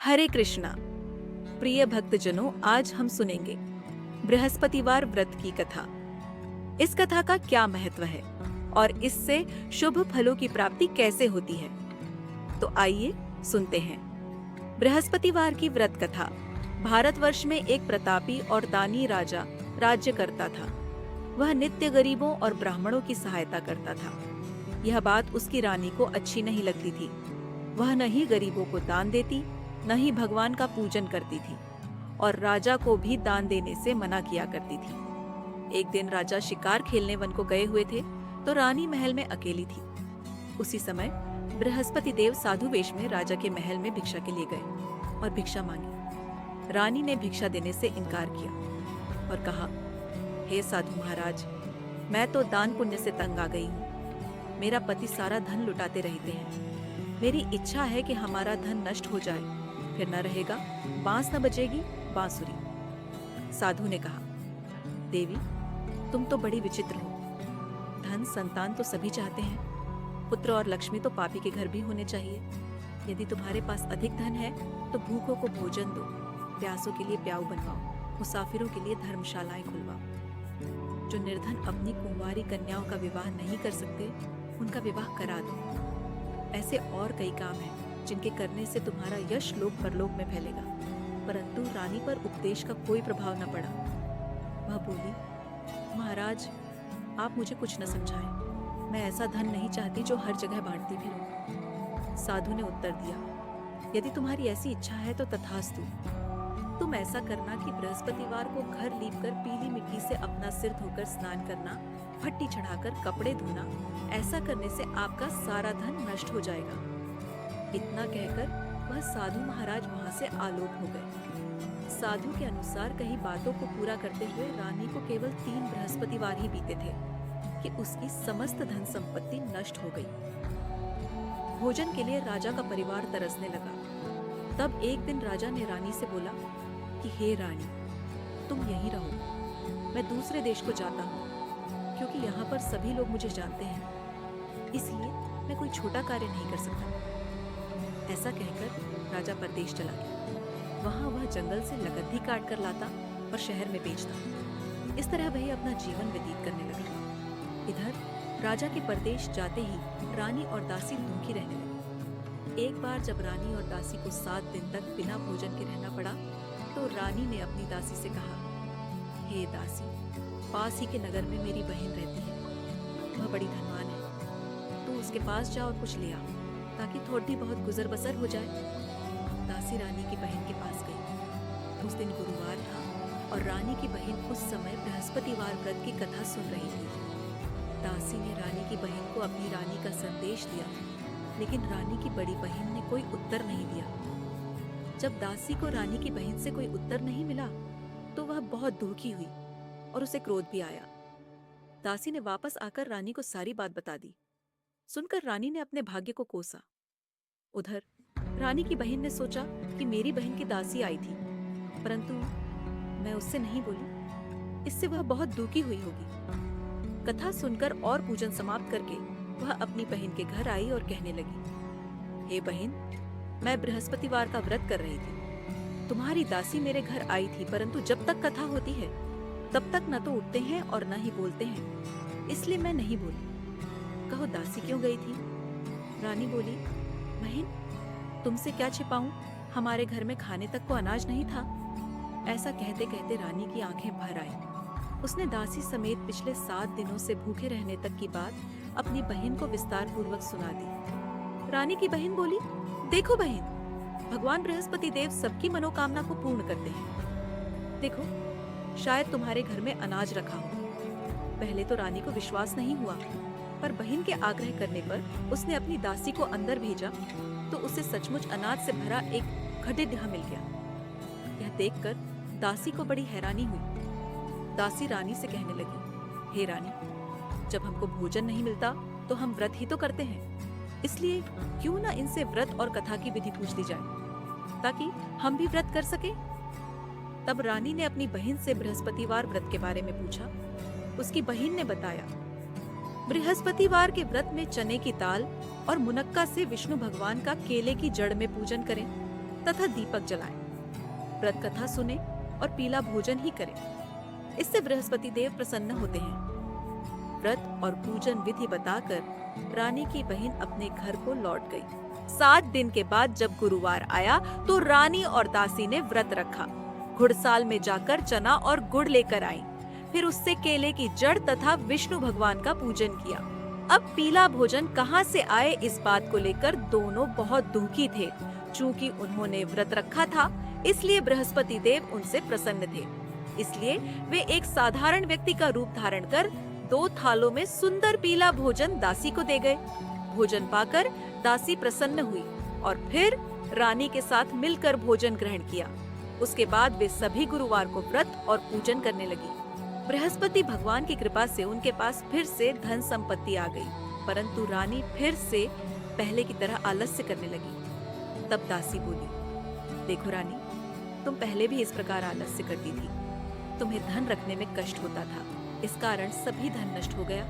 हरे कृष्णा। प्रिय भक्तजनों, आज हम सुनेंगे बृहस्पतिवार व्रत की कथा। इस कथा का क्या महत्व है और इससे शुभ फलों की प्राप्ति कैसे होती है, तो आइए सुनते हैं। बृहस्पतिवार की व्रत कथा। भारतवर्ष में एक प्रतापी और दानी राजा राज्य करता था। वह नित्य गरीबों और ब्राह्मणों की सहायता करता था। यह बात उसकी रानी को अच्छी नहीं लगती थी। वह न ही गरीबों को दान देती, न ही भगवान का पूजन करती थी और राजा को भी दान देने से मना किया करती थी। एक दिन राजा शिकार खेलने वन को गए हुए थे तो रानी महल में अकेली थी। उसी समय बृहस्पति देव साधु वेश में राजा के महल में भिक्षा के लिए गए और भिक्षा मांगी। रानी ने भिक्षा देने से इनकार किया और कहा, हे साधु महाराज, मैं तो दान पुण्य से तंग आ गई हूँ। मेरा पति सारा धन लुटाते रहते हैं। मेरी इच्छा है कि हमारा धन नष्ट हो जाए, फिर न रहेगा बांस न बजेगी बांसुरी। साधु ने कहा, देवी, तुम तो बड़ी विचित्र हो। धन संतान तो सभी चाहते हैं, पुत्र और लक्ष्मी तो पापी के घर भी होने चाहिए। यदि तुम्हारे पास अधिक धन है तो भूखों को भोजन दो, प्यासों के लिए प्याऊ बनवाओ, मुसाफिरों के लिए धर्मशालाएं खुलवाओ। जो निर्धन अपनी कुंवारी कन्याओं का विवाह नहीं कर सकते, उनका विवाह करा दो। ऐसे और कई काम हैं जिनके करने से तुम्हारा यश लोक परलोक में फैलेगा। परंतु रानी पर उपदेश का कोई प्रभाव न पड़ा। वह बोली, महाराज, आप मुझे कुछ न समझाएं। मैं ऐसा धन नहीं चाहती जो हर जगह बांटती फिरूं। साधु ने उत्तर दिया, यदि तुम्हारी ऐसी इच्छा है तो तथास्तु। तुम ऐसा करना कि बृहस्पतिवार को घर लीपकर पीली मिट्टी से अपना सिर धोकर स्नान करना, फट्टी चढ़ाकर कपड़े धोना। ऐसा करने से आपका सारा धन नष्ट हो जाएगा। इतना कहकर वह साधु महाराज वहां से आलोक हो गए। साधु के अनुसार कई बातों को पूरा करते हुए रानी को केवल 3 बृहस्पतिवार ही बीते थे कि उसकी समस्त धन संपत्ति नष्ट हो गई। भोजन के लिए राजा का परिवार तरसने लगा। तब एक दिन राजा ने रानी से बोला कि हे रानी, तुम यहीं रहो। मैं दूसरे देश को जाता हूँ क्योंकि यहाँ पर सभी लोग मुझे जानते हैं, इसलिए मैं कोई छोटा कार्य नहीं कर सकता। ऐसा कहकर राजा परदेश चला गया। वहाँ वह जंगल से लकड़ी काट कर लाता और शहर में बेचता। इस तरह वह अपना जीवन व्यतीत करने लगा। इधर राजा के परदेश जाते ही रानी और दासी दुखी रहने लगी। एक बार जब रानी और दासी को 7 दिन तक बिना भोजन के रहना पड़ा तो रानी ने अपनी दासी से कहा, हे दासी, पास ही के नगर में मेरी बहन रहती है। वह बड़ी धनवान है। तू उसके पास जा और कुछ ले आ ताकि थोड़ी बहुत गुजर बसर हो जाए। दासी रानी की बहन के पास गई। उस दिन गुरुवार था और रानी की बहन उस समय बृहस्पतिवार व्रत की कथा सुन रही थी। दासी ने रानी की बहन को अपनी रानी का संदेश दिया, लेकिन रानी की बड़ी बहन ने कोई उत्तर नहीं दिया। जब दासी को रानी की बहन से कोई उत्तर नहीं मिला तो वह बहुत दुखी हुई और उसे क्रोध भी आया। दासी ने वापस आकर रानी को सारी बात बता दी। सुनकर रानी ने अपने भाग्य को कोसा। उधर रानी की बहन ने सोचा कि मेरी बहन की दासी आई थी, परंतु मैं उससे नहीं बोली, इससे वह बहुत दुखी हुई होगी। कथा सुनकर और पूजन समाप्त करके वह अपनी बहन के घर आई और कहने लगी, हे बहन, मैं बृहस्पतिवार का व्रत कर रही थी। तुम्हारी दासी मेरे घर आई थी, परंतु जब तक कथा होती है तब तक न तो उठते हैं और न ही बोलते हैं, इसलिए मैं नहीं बोली। कहो, दासी क्यों गई थी? रानी बोली, बहन, तुमसे क्या छिपाऊं, हमारे घर में खाने तक को अनाज नहीं था। ऐसा कहते कहते रानी की आंखें भर आई। उसने दासी समेत पिछले 7 दिनों से भूखे रहने तक की बात अपनी बहन को विस्तार पूर्वक सुना दी। रानी की बहन बोली, देखो बहन, भगवान बृहस्पति देव सबकी मनोकामना को पूर्ण करते हैं। देखो, शायद तुम्हारे घर में अनाज रखा हो। पहले तो रानी को विश्वास नहीं हुआ, पर बहन के आग्रह करने पर उसने अपनी दासी को अंदर भेजा तो उसे सचमुच अनाज से भरा एक खटिया मिल गया। यह देखकर दासी को बड़ी हैरानी हुई। दासी रानी से कहने लगी, हे रानी, जब हमको भोजन नहीं मिलता तो हम व्रत ही तो करते हैं, इसलिए क्यों ना इनसे व्रत और कथा की विधि पूछ ली जाए ताकि हम भी व्रत कर सके। तब रानी ने अपनी बहन से बृहस्पतिवार व्रत के बारे में पूछा। उसकी बहन ने बताया, बृहस्पतिवार के व्रत में चने की दाल और मुनक्का से विष्णु भगवान का केले की जड़ में पूजन करें। तथा दीपक जलाएं। व्रत कथा सुने और पीला भोजन ही करें। इससे बृहस्पति देव प्रसन्न होते हैं। व्रत और पूजन विधि बताकर रानी की बहन अपने घर को लौट गई। 7 दिन के बाद जब गुरुवार आया तो रानी और दासी ने व्रत रखा। घुड़साल में जाकर चना और गुड़ लेकर आई। फिर उससे केले की जड़ तथा विष्णु भगवान का पूजन किया। अब पीला भोजन कहाँ से आए, इस बात को लेकर दोनों बहुत दुखी थे। चूंकि उन्होंने व्रत रखा था, इसलिए बृहस्पति देव उनसे प्रसन्न थे। इसलिए वे एक साधारण व्यक्ति का रूप धारण कर 2 थालों में सुंदर पीला भोजन दासी को दे गए। भोजन पाकर दासी प्रसन्न हुई और फिर रानी के साथ मिलकर भोजन ग्रहण किया। उसके बाद वे सभी गुरुवार को व्रत और पूजन करने लगी। बृहस्पति भगवान की कृपा से उनके पास फिर से धन संपत्ति आ गई, परंतु रानी फिर से पहले की तरह आलस्य करने लगी। तब दासी बोली, देखो रानी, तुम पहले भी इस प्रकार आलस्य करती थी। तुम्हें धन रखने में कष्ट होता था, इस कारण सभी धन नष्ट हो गया।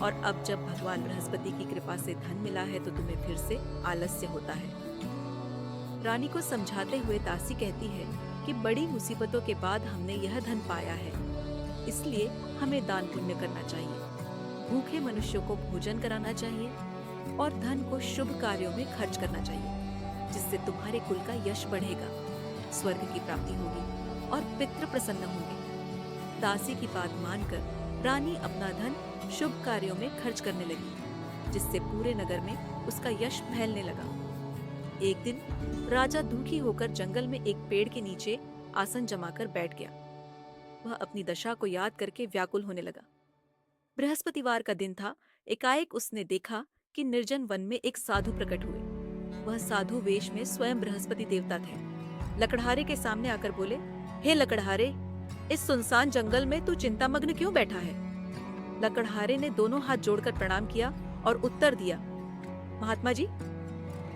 और अब जब भगवान बृहस्पति की कृपा से धन मिला है तो तुम्हें फिर से आलस्य होता है। रानी को समझाते हुए दासी कहती है कि बड़ी मुसीबतों के बाद हमने यह धन पाया है, इसलिए हमें दान पुण्य करना चाहिए। भूखे मनुष्यों को भोजन कराना चाहिए और धन को शुभ कार्यों में खर्च करना चाहिए, जिससे तुम्हारे कुल का यश बढ़ेगा, स्वर्ग की प्राप्ति होगी और पितृ प्रसन्न होंगे। दासी की बात मानकर रानी अपना धन शुभ कार्यों में खर्च करने लगी, जिससे पूरे नगर में उसका यश फैलने लगा। एक दिन राजा दुखी होकर जंगल में एक पेड़ के नीचे आसन जमाकर बैठ गया। वह अपनी दशा को याद करके व्याकुल होने लगा। बृहस्पतिवार का दिन था। एकाएक उसने देखा कि निर्जन वन में एक साधु प्रकट हुए। वह साधु वेश में स्वयं बृहस्पति देवता थे। लकड़हारे के सामने आकर बोले, हे लकड़हारे, इस सुनसान जंगल में तू चिंतामग्न क्यों बैठा है? लकड़हारे ने दोनों हाथ जोड़कर प्रणाम किया और उत्तर दिया, महात्मा जी,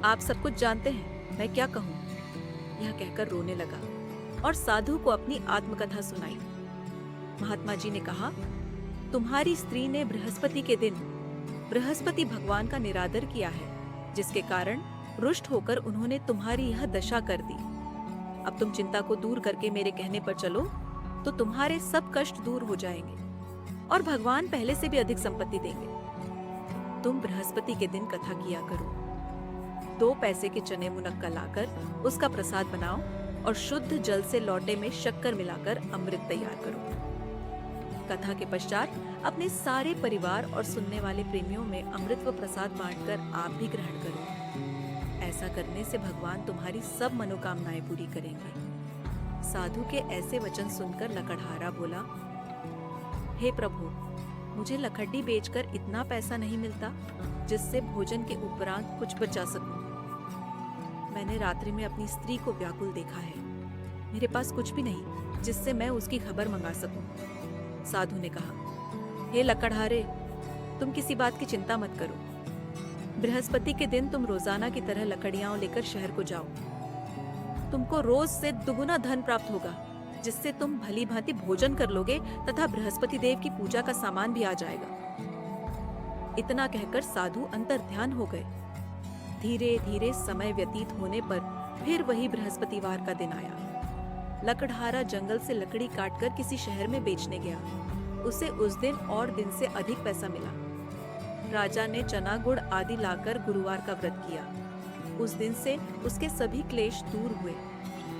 आप सब कुछ जानते हैं, मैं क्या कहूँ? यह कहकर रोने लगा और साधु को अपनी आत्मकथा सुनाई। महात्मा जी ने कहा, तुम्हारी स्त्री ने बृहस्पति के दिन बृहस्पति भगवान का निरादर किया है, जिसके कारण रुष्ट होकर उन्होंने तुम्हारी यह दशा कर दी। अब तुम चिंता को दूर करके मेरे कहने पर चलो तो तुम्हारे सब कष्ट दूर हो जाएंगे और भगवान पहले से भी अधिक संपत्ति देंगे। तुम बृहस्पति के दिन कथा किया करो। 2 पैसे के चने मुनक्का लाकर उसका प्रसाद बनाओ और शुद्ध जल से लोटे में शक्कर मिलाकर अमृत तैयार करो। कथा के पश्चात अपने सारे परिवार और सुनने वाले प्रेमियों में अमृत व प्रसाद बांटकर आप भी ग्रहण करो। ऐसा करने से भगवान तुम्हारी सब मनोकामनाएं पूरी करेंगे। साधु के ऐसे वचन सुनकर लकड़हारा बोला, हे प्रभु, मुझे लकड़ी बेचकर इतना पैसा नहीं मिलता जिससे भोजन के उपरांत कुछ बचा सकूं। मैंने रात्रि में अपनी स्त्री को व्याकुल देखा है। मेरे पास कुछ भी नहीं जिससे मैं उसकी खबर मंगा सकूं। साधु ने कहा, हे लकड़हारे, तुम किसी बात की चिंता मत करो। बृहस्पति के दिन तुम रोजाना की तरह लकड़ियां लेकर शहर को जाओ। तुमको रोज से दुगुना धन प्राप्त होगा, जिससे तुम भली भांति भोजन कर लोगे तथा बृहस्पति देव की पूजा का सामान भी आ जाएगा। इतना कहकर साधु अंतर्ध्यान हो गए। धीरे धीरे समय व्यतीत होने पर फिर वही बृहस्पतिवार का दिन आया। लकड़हारा जंगल से लकड़ी काटकर किसी शहर में बेचने गया। उसे उस दिन और दिन से अधिक पैसा मिला। राजा ने चना गुड़ आदि लाकर गुरुवार का व्रत किया। उस दिन से उसके सभी क्लेश दूर हुए,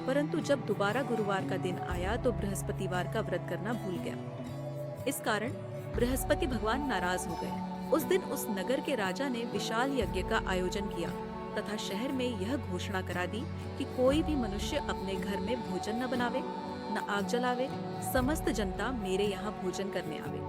परंतु जब दोबारा गुरुवार का दिन आया तो बृहस्पतिवार का व्रत करना भूल गया। इस कारण बृहस्पति भगवान नाराज हो गए। उस दिन उस नगर के राजा ने विशाल यज्ञ का आयोजन किया तथा शहर में यह घोषणा करा दी कि कोई भी मनुष्य अपने घर में भोजन न बनावे, न आग जलावे, समस्त जनता मेरे यहाँ भोजन करने आवे।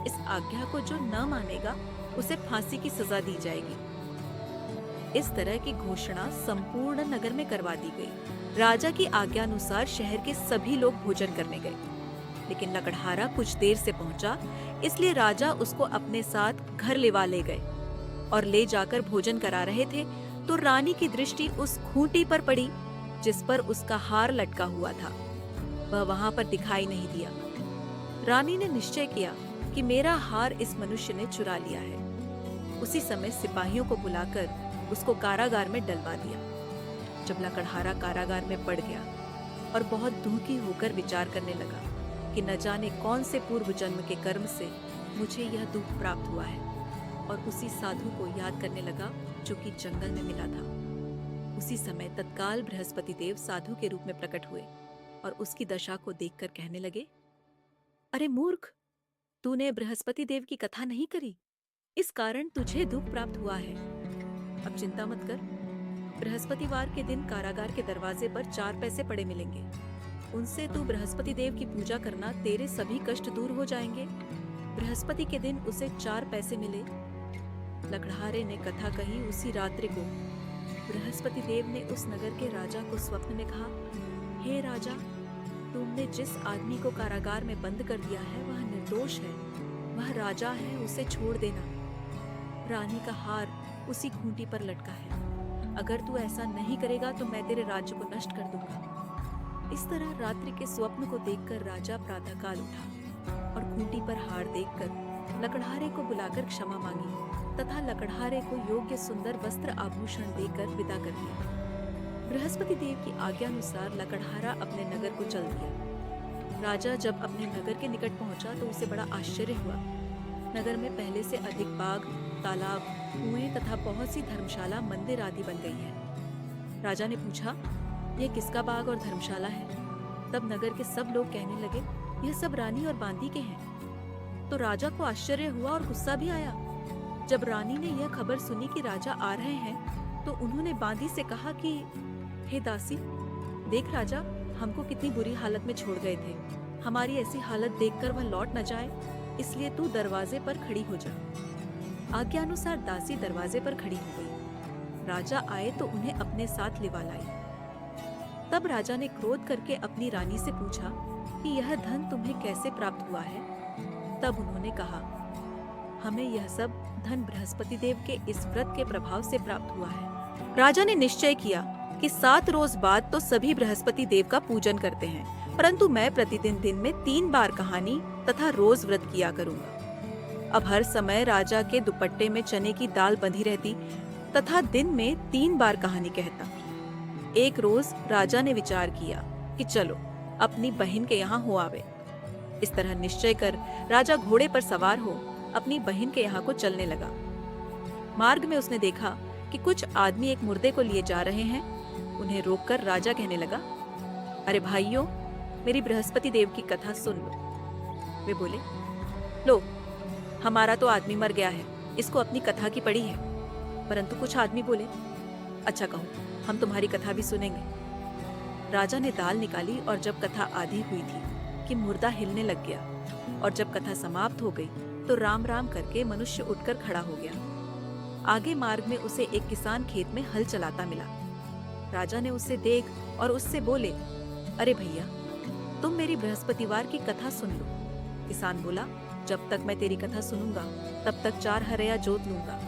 इस आज्ञा को जो न मानेगा उसे फांसी की सजा दी जाएगी। इस तरह की घोषणा संपूर्ण नगर में करवा दी गई। राजा की आज्ञा अनुसार शहर के सभी लोग भोजन करने गए, लेकिन लकड़हारा कुछ देर से पहुंचा, इसलिए राजा उसको अपने साथ घर ले गए और ले जाकर भोजन करा रहे थे तो रानी की दृष्टि उस खूंटी पर पड़ी जिस पर उसका हार लटका हुआ था। वह वहां पर दिखाई नहीं दिया। रानी ने निश्चय किया कि मेरा हार इस मनुष्य ने चुरा लिया है। उसी समय सिपाहियों को बुलाकर उसको कारागार में डलवा दिया। जब लकड़हारा कारागार में पड़ गया और बहुत दुखी होकर विचार करने लगा कि न जाने कौन से पूर्व जन्म के कर्म से मुझे यह दुख प्राप्त हुआ है, और उसी साधु को याद करने लगा जो कि जंगल में मिला था। उसी समय तत्काल बृहस्पति देव साधु के रूप में प्रकट हुए और उसकी दशा को देखकर कहने लगे, अरे मूर्ख, तूने बृहस्पति देव की कथा नहीं करी, इस कारण तुझे दुख प्राप्त हुआ है। अब चिंता मत कर, बृहस्पतिवार के दिन कारागार के दरवाजे पर 4 पैसे पड़े मिलेंगे, उनसे तू बृहस्पति देव की पूजा करना, तेरे सभी कष्ट दूर हो जाएंगे। बृहस्पति के दिन उसे 4 पैसे मिले। लकड़हारे ने कथा कही। उसी रात्रि को बृहस्पति देव ने उस नगर के राजा को स्वप्न में कहा, हे राजा, तुमने जिस आदमी को कारागार में बंद कर दिया है वह निर्दोष है, वह राजा है, उसे छोड़ देना। रानी का हार उसी खूंटी पर लटका है, अगर तू ऐसा नहीं करेगा तो मैं तेरे राज्य को नष्ट कर दूंगा। इस तरह रात्रि के स्वप्न को देखकर राजा प्रातःकाल उठा और खूंटी पर हार देखकर लकड़हारे को बुलाकर क्षमा मांगी तथा लकड़हारे को योग्य सुंदर वस्त्र आभूषण देकर विदा कर दिया। बृहस्पति देव की आज्ञानुसार लकड़हारा अपने नगर को चल दिया। राजा जब अपने नगर के निकट पहुंचा तो उसे बड़ा आश्चर्य हुआ। नगर में पहले से अधिक बाग, तालाब, कुएं तथा बहुत सी धर्मशाला, मंदिर आदि बन गई है। राजा ने पूछा, यह किसका बाग और धर्मशाला है? तब नगर के सब लोग कहने लगे, यह सब रानी और बांदी के हैं। तो राजा को आश्चर्य हुआ और गुस्सा भी आया। जब रानी ने यह खबर सुनी कि राजा आ रहे हैं, तो उन्होंने बांदी से कहा कि हे दासी, देख राजा हमको कितनी बुरी हालत में छोड़ गए थे, हमारी ऐसी हालत देखकर वह लौट न जाए, इसलिए तू दरवाजे पर खड़ी हो जा। आज्ञानुसार दासी दरवाजे पर खड़ी हो गई। राजा आए तो उन्हें अपने साथ लिवा लाई। तब राजा ने क्रोध करके अपनी रानी से पूछा कि यह धन तुम्हें कैसे प्राप्त हुआ है? तब उन्होंने कहा, हमें यह सब धन बृहस्पति देव के इस व्रत के प्रभाव से प्राप्त हुआ है। राजा ने निश्चय किया कि 7 रोज बाद तो सभी बृहस्पति देव का पूजन करते हैं, परंतु मैं प्रतिदिन दिन में 3 बार कहानी तथा रोज व्रत किया करूंगा। अब हर समय राजा के दुपट्टे में चने की दाल बंधी रहती तथा दिन में 3 बार कहानी कहता। एक रोज राजा ने विचार किया कि चलो अपनी बहन के यहाँ हो आवे। इस तरह निश्चय कर राजा घोड़े पर सवार हो अपनी बहन के यहाँ को चलने लगा। मार्ग में उसने देखा कि कुछ आदमी एक मुर्दे को लिए जा रहे हैं। उन्हें रोककर राजा कहने लगा, अरे भाइयों, मेरी बृहस्पति देव की कथा सुन लो। वे बोले, लो, हमारा तो आदमी मर गया है, इसको अपनी कथा की पड़ी है। परंतु कुछ आदमी बोले, अच्छा कहो, हम तुम्हारी कथा भी सुनेंगे। राजा ने दाल निकाली और जब कथा आधी हुई थी कि मुर्दा हिलने लग गया, और जब कथा समाप्त हो गई तो राम राम करके मनुष्य उठकर खड़ा हो गया। आगे मार्ग में उसे एक किसान खेत में हल चलाता मिला। राजा ने उसे देख और उससे बोले, अरे भैया, तुम मेरी बृहस्पतिवार की कथा सुन लो। किसान बोला, जब तक मैं तेरी कथा सुनूंगा तब तक 4 हरया जोत लूंगा,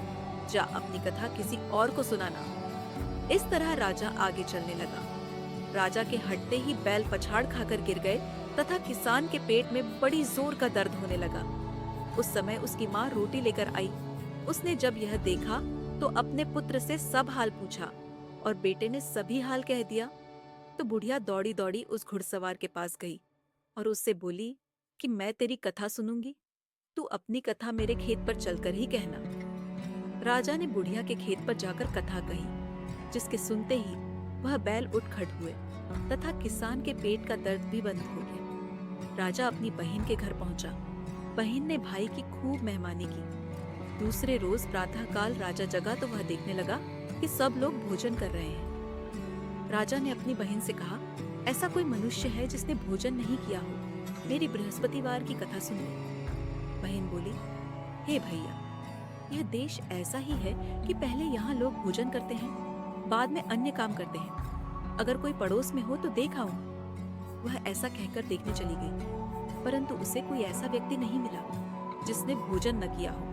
जा अपनी कथा किसी और को सुनाना। इस तरह राजा आगे चलने लगा। राजा के हटते ही बैल पछाड़ खाकर गिर गए तथा किसान के पेट में बड़ी जोर का दर्द होने लगा। उस समय उसकी माँ रोटी लेकर आई। उसने जब यह देखा तो अपने पुत्र से सब हाल पूछा और बेटे ने सभी हाल कह दिया। तो बुढ़िया दौड़ी दौड़ी उस घुड़सवार के पास गई और उससे बोली कि मैं तेरी कथा सुनूंगी, तू अपनी कथा मेरे खेत पर चलकर ही कहना। राजा ने बुढ़िया के खेत पर जाकर कथा कही, जिसके सुनते ही वह बैल उठ खड़ हुए तथा किसान के पेट का दर्द भी बंद हो गया। राजा अपनी बहन के घर पहुंचा। बहन ने भाई की खूब मेहमानी की। दूसरे रोज प्रातःकाल राजा जगा तो वह देखने लगा कि सब लोग भोजन कर रहे हैं। राजा ने अपनी बहन से कहा, ऐसा कोई मनुष्य है जिसने भोजन नहीं किया हो, मेरी बृहस्पतिवार की कथा सुन ले। बहन बोली, हे भैया, यह देश ऐसा ही है कि पहले यहाँ लोग भोजन करते हैं, बाद में अन्य काम करते हैं। अगर कोई पड़ोस में हो तो देख आऊं। वह ऐसा कहकर देखने चली गई, परंतु उसे कोई ऐसा व्यक्ति नहीं मिला जिसने भोजन न किया हो।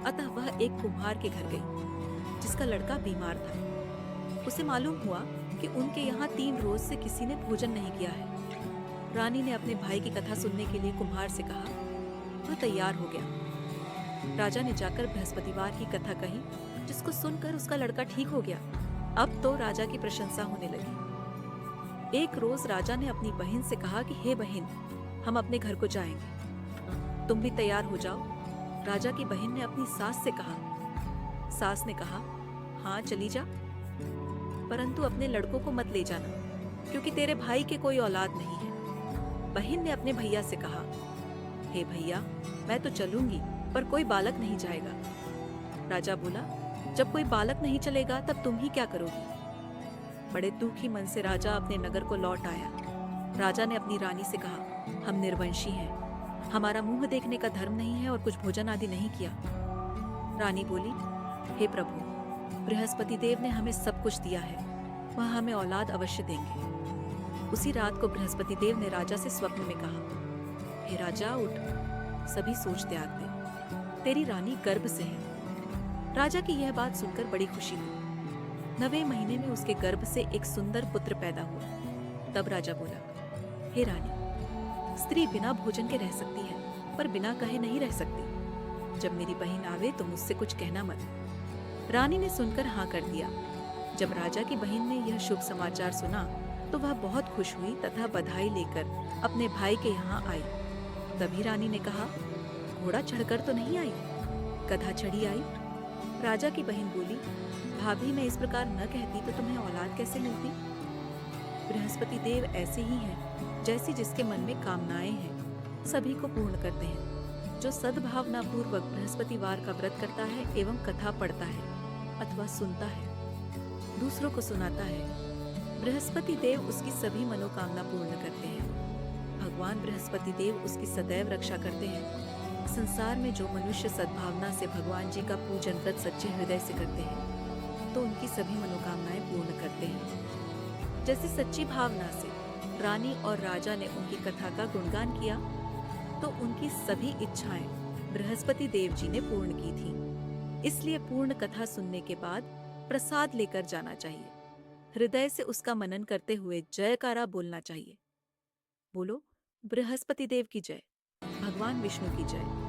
अतः वह एक कुम्हार के घर गई, जिसका लड़का बीमार था। उसे मालूम हुआ कि उनके यहाँ 3 रोज से किसी ने भोजन नहीं किया है। रानी ने अपने भाई की कथा सुनने के लिए कुम्हार से कहा। वह तैयार हो गया। राजा ने जाकर बृहस्पतिवार की कथा कही, जिसको सुनकर उसका लड़का ठीक हो गया। अब तो राजा की प्रशंसा होने लगी। एक रोज राजा ने अपनी बहन से कहा कि हे बहन, हम अपने घर को जाएंगे, तुम भी तैयार हो जाओ। राजा की बहन ने अपनी सास से कहा। सास ने कहा, हाँ चली जा, परंतु अपने लड़कों को मत ले जाना, क्योंकि तेरे भाई के कोई औलाद नहीं है। बहन ने अपने भैया से कहा, हे भैया, मैं तो चलूंगी, पर कोई बालक नहीं जाएगा। राजा बोला, जब कोई बालक नहीं चलेगा तब तुम ही क्या करोगी? बड़े दुखी मन से राजा अपने नगर को लौट आया। राजा ने अपनी रानी से कहा, हम निर्वंशी हैं, हमारा मुंह देखने का धर्म नहीं है और कुछ भोजन आदि नहीं किया। रानी बोली, हे प्रभु, बृहस्पति देव ने हमें सब कुछ दिया है, वह हमें औलाद अवश्य देंगे। उसी रात को बृहस्पति देव ने राजा से स्वप्न में कहा, हे राजा उठ, सभी सोच त्याग दे, तेरी रानी गर्भ से है। राजा की यह बात सुनकर बड़ी खुशी हुई। 9वें महीने में उसके गर्भ से एक सुंदर पुत्र पैदा हुआ। तब राजा बोला, हे रानी, स्त्री बिना भोजन के रह सकती है, पर बिना कहे नहीं रह सकती। जब मेरी बहन आवे तो मुझसे कुछ कहना मत। रानी ने सुनकर हाँ कर दिया। जब राजा की बहन ने यह शुभ समाचार सुना तो वह बहुत खुश हुई तथा बधाई लेकर अपने भाई के यहाँ आई। तभी रानी ने कहा, घोड़ा चढ़कर तो नहीं आई, गधा चढ़ी आई। राजा की बहन बोली, भाभी, मैं इस प्रकार न कहती तो तुम्हें औलाद कैसे मिलती? बृहस्पति देव ऐसे ही हैं, जैसी जिसके मन में कामनाएं हैं, सभी को पूर्ण करते हैं। जो सद्भावना पूर्वक बृहस्पतिवार का व्रत करता है एवं कथा पढ़ता है अथवा सुनता है, दूसरों को सुनाता है, बृहस्पति देव उसकी सभी मनोकामना पूर्ण करते हैं। भगवान बृहस्पति देव उसकी सदैव रक्षा करते हैं। संसार में जो मनुष्य सद्भावना से भगवान जी का पूजन व्रत सच्चे हृदय से करते हैं तो उनकी सभी मनोकामनाएं पूर्ण करते हैं। जैसे सच्ची भावना से रानी और राजा ने उनकी कथा का गुणगान किया तो उनकी सभी इच्छाएं बृहस्पति देव जी ने पूर्ण की थी। इसलिए पूर्ण कथा सुनने के बाद प्रसाद लेकर जाना चाहिए। हृदय से उसका मनन करते हुए जयकारा बोलना चाहिए। बोलो, बृहस्पति देव की जय, भगवान विष्णु की जय।